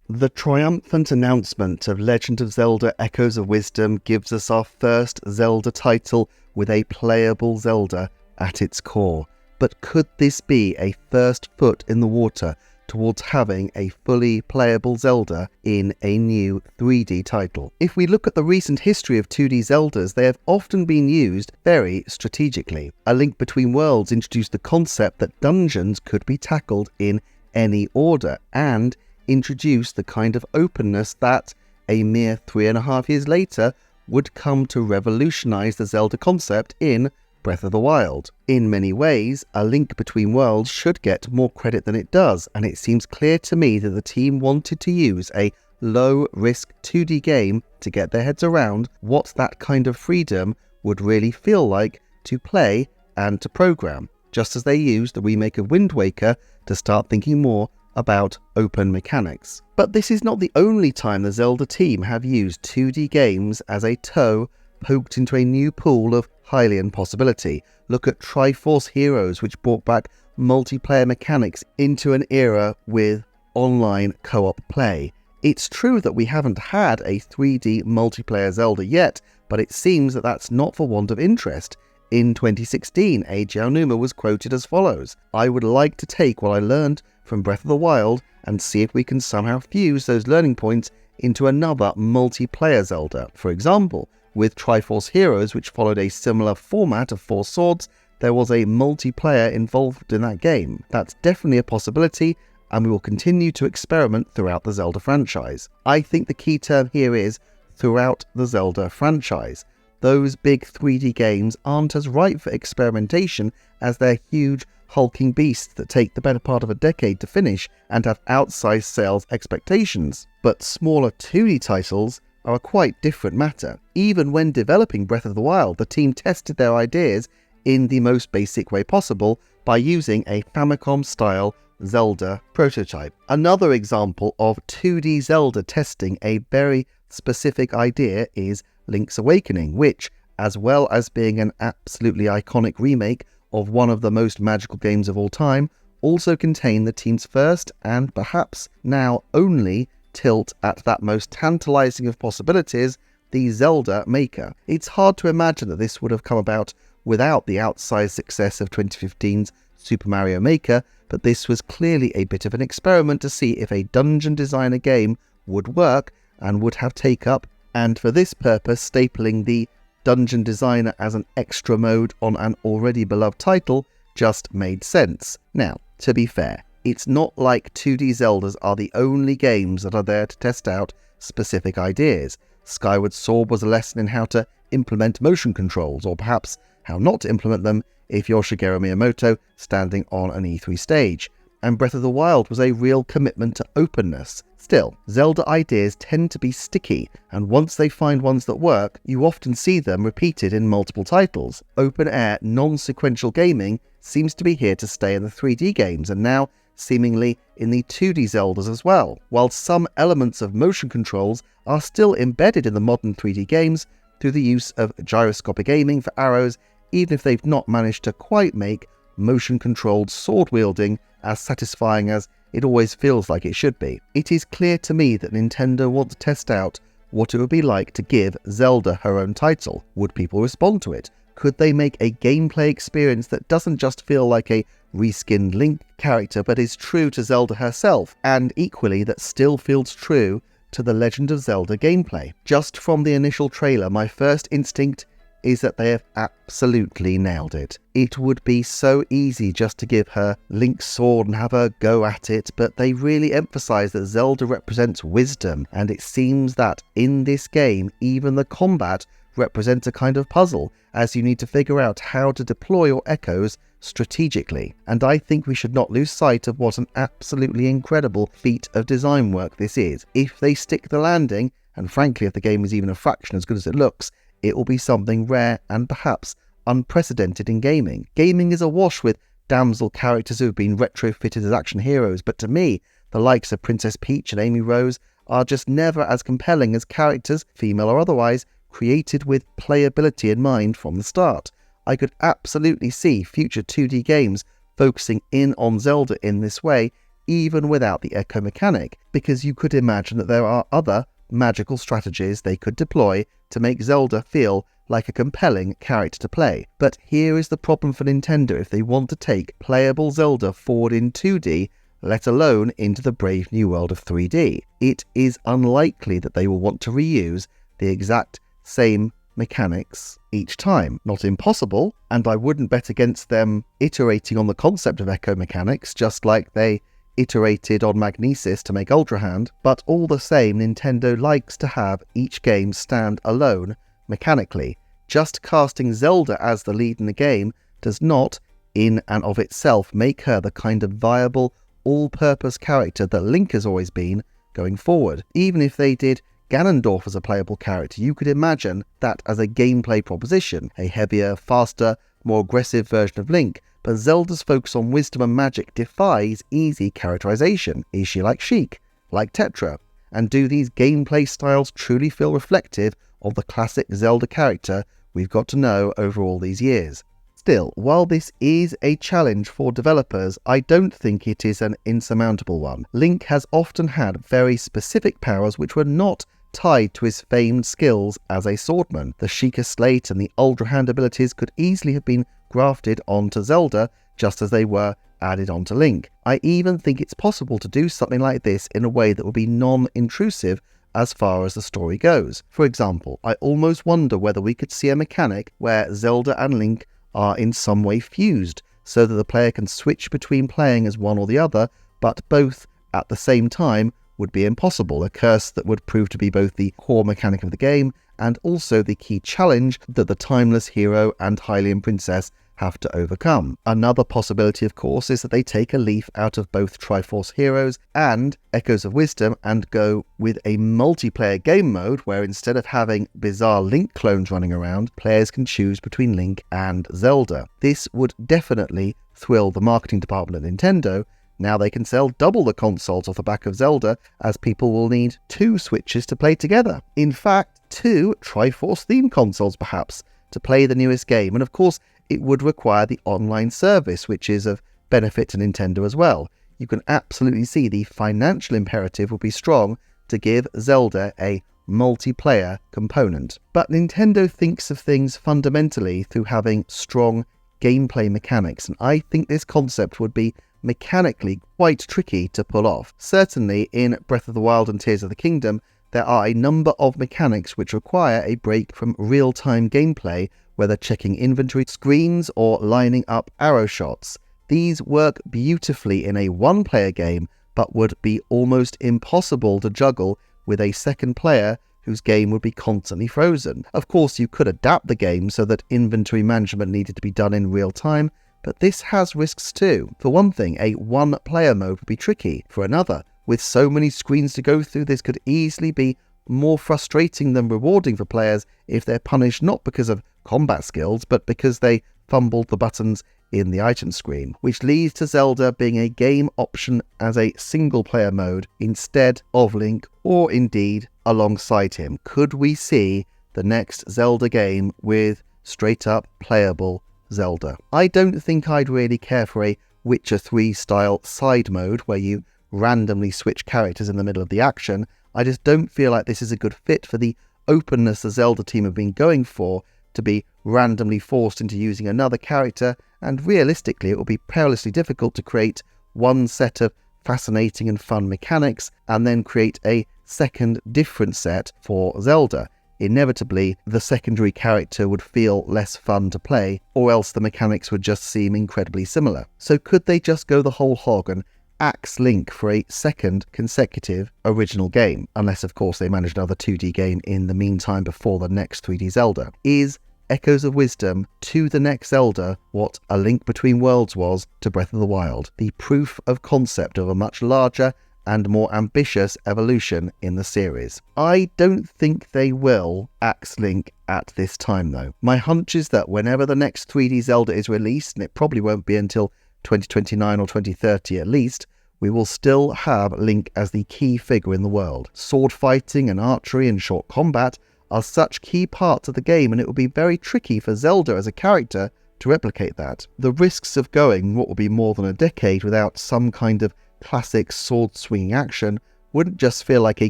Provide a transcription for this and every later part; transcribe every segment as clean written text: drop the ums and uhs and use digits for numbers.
The triumphant announcement of Legend of Zelda Echoes of Wisdom gives us our first Zelda title with a playable Zelda at its core. But could this be a first foot in the water towards having a fully playable Zelda in a new 3D title? If we look at the recent history of 2D Zeldas, they have often been used very strategically. A Link Between Worlds introduced the concept that dungeons could be tackled in any order, and introduced the kind of openness that, a mere 3.5 years later, would come to revolutionize the Zelda concept in Breath of the Wild. In many ways, A Link Between Worlds should get more credit than it does, and it seems clear to me that the team wanted to use a low-risk 2D game to get their heads around what that kind of freedom would really feel like to play and to program, just as they used the remake of Wind Waker to start thinking more about open mechanics. But this is not the only time the Zelda team have used 2D games as a toe poked into a new pool of Hylian possibility. Look at Triforce Heroes, which brought back multiplayer mechanics into an era with online co-op play. It's true that we haven't had a 3D multiplayer Zelda yet, but it seems that that's not for want of interest. In 2016, Eiji Aonuma was quoted as follows: "I would like to take what I learned from Breath of the Wild and see if we can somehow fuse those learning points into another multiplayer Zelda. For example, with Triforce Heroes, which followed a similar format of 4 swords, there was a multiplayer involved in that game. That's definitely a possibility, and we will continue to experiment throughout the Zelda franchise." I think the key term here is throughout the Zelda franchise. Those big 3D games aren't as ripe for experimentation as their huge hulking beasts that take the better part of a decade to finish and have outsized sales expectations. But smaller 2D titles are a quite different matter. Even when developing Breath of the Wild, the team tested their ideas in the most basic way possible by using a Famicom-style Zelda prototype. Another example of 2D Zelda testing a very specific idea is Link's Awakening, which, as well as being an absolutely iconic remake of one of the most magical games of all time, also contained the team's first, and perhaps now only, tilt at that most tantalizing of possibilities, the Zelda Maker. It's hard to imagine that this would have come about without the outsized success of 2015's Super Mario Maker, but this was clearly a bit of an experiment to see if a dungeon designer game would work and would have take-up, and for this purpose, stapling the dungeon designer as an extra mode on an already beloved title just made sense. Now, to be fair, it's not like 2D Zeldas are the only games that are there to test out specific ideas. Skyward Sword was a lesson in how to implement motion controls, or perhaps how not to implement them if you're Shigeru Miyamoto standing on an E3 stage. And Breath of the Wild was a real commitment to openness. Still, Zelda ideas tend to be sticky, and once they find ones that work, you often see them repeated in multiple titles. Open-air, non-sequential gaming seems to be here to stay in the 3D games, and now seemingly in the 2D Zeldas as well. While some elements of motion controls are still embedded in the modern 3D games through the use of gyroscopic aiming for arrows, even if they've not managed to quite make motion-controlled sword-wielding as satisfying as it always feels like it should be. It is clear to me that Nintendo want to test out what it would be like to give Zelda her own title. Would people respond to it? Could they make a gameplay experience that doesn't just feel like a reskinned Link character but is true to Zelda herself, and equally that still feels true to the Legend of Zelda gameplay? Just from the initial trailer, my first instinct is that they have absolutely nailed it. It would be so easy just to give her Link's sword and have her go at it, but they really emphasize that Zelda represents wisdom, and it seems that in this game, even the combat represents a kind of puzzle, as you need to figure out how to deploy your echoes strategically. And I think we should not lose sight of what an absolutely incredible feat of design work this is. If they stick the landing, and frankly if the game is even a fraction as good as it looks, it will be something rare and perhaps unprecedented in gaming. Gaming is awash with damsel characters who have been retrofitted as action heroes, but to me, the likes of Princess Peach and Amy Rose are just never as compelling as characters, female or otherwise, created with playability in mind from the start. I could absolutely see future 2D games focusing in on Zelda in this way, even without the echo mechanic, because you could imagine that there are other magical strategies they could deploy to make Zelda feel like a compelling character to play. But here is the problem for Nintendo if they want to take playable Zelda forward in 2D, let alone into the brave new world of 3D. It is unlikely that they will want to reuse the exact same mechanics each time. Not impossible, and I wouldn't bet against them iterating on the concept of echo mechanics, just like they iterated on Magnesis to make Ultra Hand, but all the same, Nintendo likes to have each game stand alone mechanically. Just casting Zelda as the lead in the game does not, in and of itself, make her the kind of viable, all-purpose character that Link has always been going forward. Even if they did Ganondorf as a playable character, you could imagine that as a gameplay proposition, a heavier, faster, more aggressive version of Link, but Zelda's focus on wisdom and magic defies easy characterization. Is she like Sheik? Like Tetra? And do these gameplay styles truly feel reflective of the classic Zelda character we've got to know over all these years? Still, while this is a challenge for developers, I don't think it is an insurmountable one. Link has often had very specific powers which were not tied to his famed skills as a swordman. The Sheikah Slate and the Ultra Hand abilities could easily have been grafted onto Zelda, just as they were added onto Link. I even think it's possible to do something like this in a way that would be non-intrusive as far as the story goes. For example, I almost wonder whether we could see a mechanic where Zelda and Link are in some way fused, so that the player can switch between playing as one or the other, but both at the same time would be impossible, a curse that would prove to be both the core mechanic of the game and also the key challenge that the timeless hero and Hylian princess have to overcome. Another possibility, of course, is that they take a leaf out of both Triforce Heroes and Echoes of Wisdom and go with a multiplayer game mode where instead of having bizarre Link clones running around, players can choose between Link and Zelda. This would definitely thrill the marketing department at Nintendo. Now they can sell double the consoles off the back of Zelda, as people will need 2 Switches to play together. In fact, 2 Triforce themed consoles perhaps, to play the newest game, and of course it would require the online service, which is of benefit to Nintendo as well. You can absolutely see the financial imperative will be strong to give Zelda a multiplayer component. But Nintendo thinks of things fundamentally through having strong gameplay mechanics, and I think this concept would be mechanically quite tricky to pull off. Certainly in Breath of the Wild and Tears of the Kingdom, there are a number of mechanics which require a break from real-time gameplay, whether checking inventory screens or lining up arrow shots. These work beautifully in a one-player game, but would be almost impossible to juggle with a second player whose game would be constantly frozen. Of course, you could adapt the game so that inventory management needed to be done in real time, but this has risks too. For one thing, a one-player mode would be tricky. For another, with so many screens to go through, this could easily be more frustrating than rewarding for players if they're punished not because of combat skills, but because they fumbled the buttons in the item screen, which leads to Zelda being a game option as a single-player mode instead of Link, or indeed alongside him. Could we see the next Zelda game with straight-up playable Zelda? I don't think I'd really care for a Witcher 3 style side mode where you randomly switch characters in the middle of the action. I just don't feel like this is a good fit for the openness the Zelda team have been going for, to be randomly forced into using another character, and realistically it will be perilously difficult to create one set of fascinating and fun mechanics and then create a second different set for Zelda. Inevitably, the secondary character would feel less fun to play, or else the mechanics would just seem incredibly similar. So could they just go the whole hog and axe Link for a second consecutive original game? Unless, of course, they manage another 2D game in the meantime before the next 3D Zelda. Is Echoes of Wisdom to the next Zelda what A Link Between Worlds was to Breath of the Wild? The proof of concept of a much larger and more ambitious evolution in the series. I don't think they will axe Link at this time though. My hunch is that whenever the next 3D Zelda is released, and it probably won't be until 2029 or 2030 at least, we will still have Link as the key figure in the world. Sword fighting and archery and short combat are such key parts of the game, and it will be very tricky for Zelda as a character to replicate that. The risks of going what will be more than a decade without some kind of classic sword-swinging action wouldn't just feel like a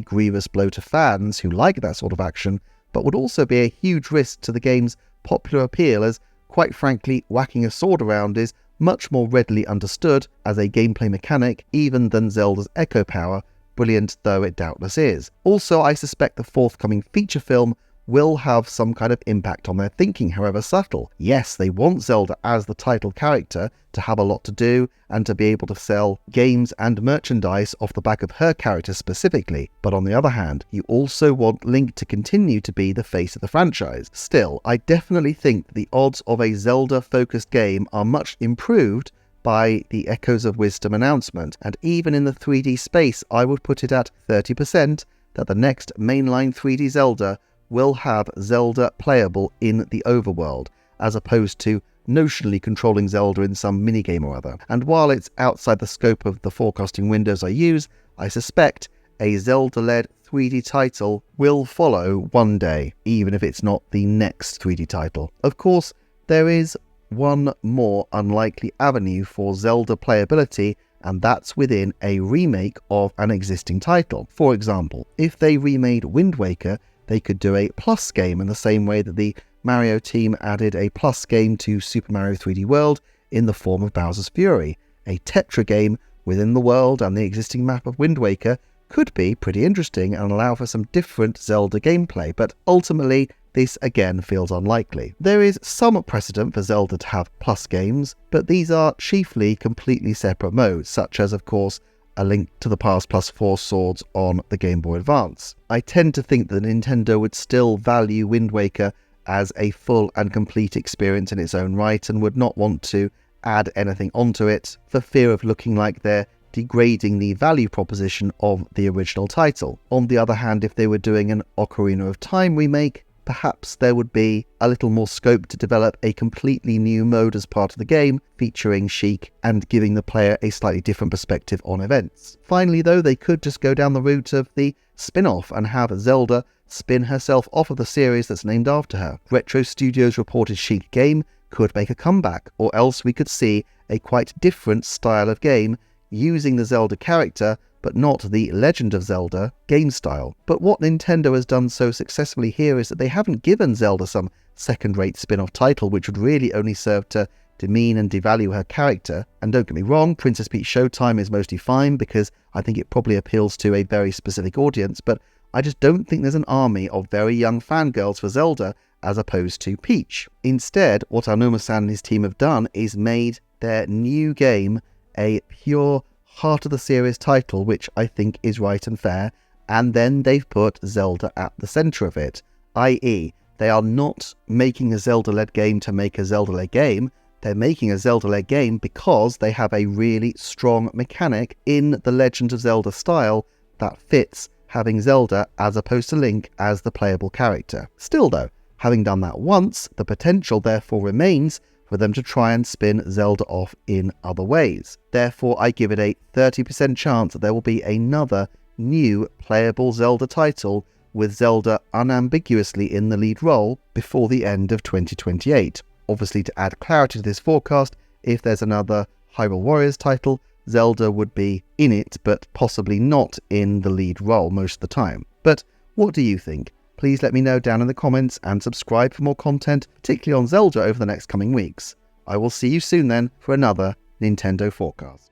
grievous blow to fans who like that sort of action, but would also be a huge risk to the game's popular appeal, as, quite frankly, whacking a sword around is much more readily understood as a gameplay mechanic even than Zelda's echo power, brilliant though it doubtless is. Also, I suspect the forthcoming feature film will have some kind of impact on their thinking, however subtle. Yes, they want Zelda as the title character to have a lot to do and to be able to sell games and merchandise off the back of her character specifically, but on the other hand, you also want Link to continue to be the face of the franchise. Still, I definitely think the odds of a Zelda-focused game are much improved by the Echoes of Wisdom announcement, and even in the 3D space, I would put it at 30% that the next mainline 3D Zelda will have Zelda playable in the overworld, as opposed to notionally controlling Zelda in some minigame or other. And while it's outside the scope of the forecasting windows I use, I suspect a Zelda-led 3D title will follow one day, even if it's not the next 3D title. Of course, there is one more unlikely avenue for Zelda playability, and that's within a remake of an existing title. For example, if they remade Wind Waker, they could do a Plus game in the same way that the Mario team added a Plus game to Super Mario 3D World in the form of Bowser's Fury. A Tetra game within the world and the existing map of Wind Waker could be pretty interesting and allow for some different Zelda gameplay, but ultimately this again feels unlikely. There is some precedent for Zelda to have Plus games, but these are chiefly completely separate modes, such as, of course, A Link to the Past plus 4 Swords on the Game Boy Advance. I tend to think that Nintendo would still value Wind Waker as a full and complete experience in its own right and would not want to add anything onto it for fear of looking like they're degrading the value proposition of the original title. On the other hand, if they were doing an Ocarina of Time remake, perhaps there would be a little more scope to develop a completely new mode as part of the game, featuring Sheik and giving the player a slightly different perspective on events. Finally though, they could just go down the route of the spin-off and have Zelda spin herself off of the series that's named after her. Retro Studios' reported Sheik game could make a comeback, or else we could see a quite different style of game using the Zelda character but not the Legend of Zelda game style. But what Nintendo has done so successfully here is that they haven't given Zelda some second-rate spin-off title which would really only serve to demean and devalue her character. And don't get me wrong, Princess Peach Showtime is mostly fine because I think it probably appeals to a very specific audience, but I just don't think there's an army of very young fangirls for Zelda as opposed to Peach. Instead, what Aonuma-san and his team have done is made their new game a pure heart of the series title, which I think is right and fair, and then they've put Zelda at the centre of it, i.e. they are not making a Zelda-led game to make a Zelda-led game, they're making a Zelda-led game because they have a really strong mechanic in the Legend of Zelda style that fits having Zelda as opposed to Link as the playable character. Still though, having done that once, the potential therefore remains for them to try and spin Zelda off in other ways. Therefore, I give it a 30% chance that there will be another new playable Zelda title with Zelda unambiguously in the lead role before the end of 2028. Obviously, to add clarity to this forecast, if there's another Hyrule Warriors title, Zelda would be in it, but possibly not in the lead role most of the time. But what do you think? Please let me know down in the comments and subscribe for more content, particularly on Zelda over the next coming weeks. I will see you soon then for another Nintendo Forecast.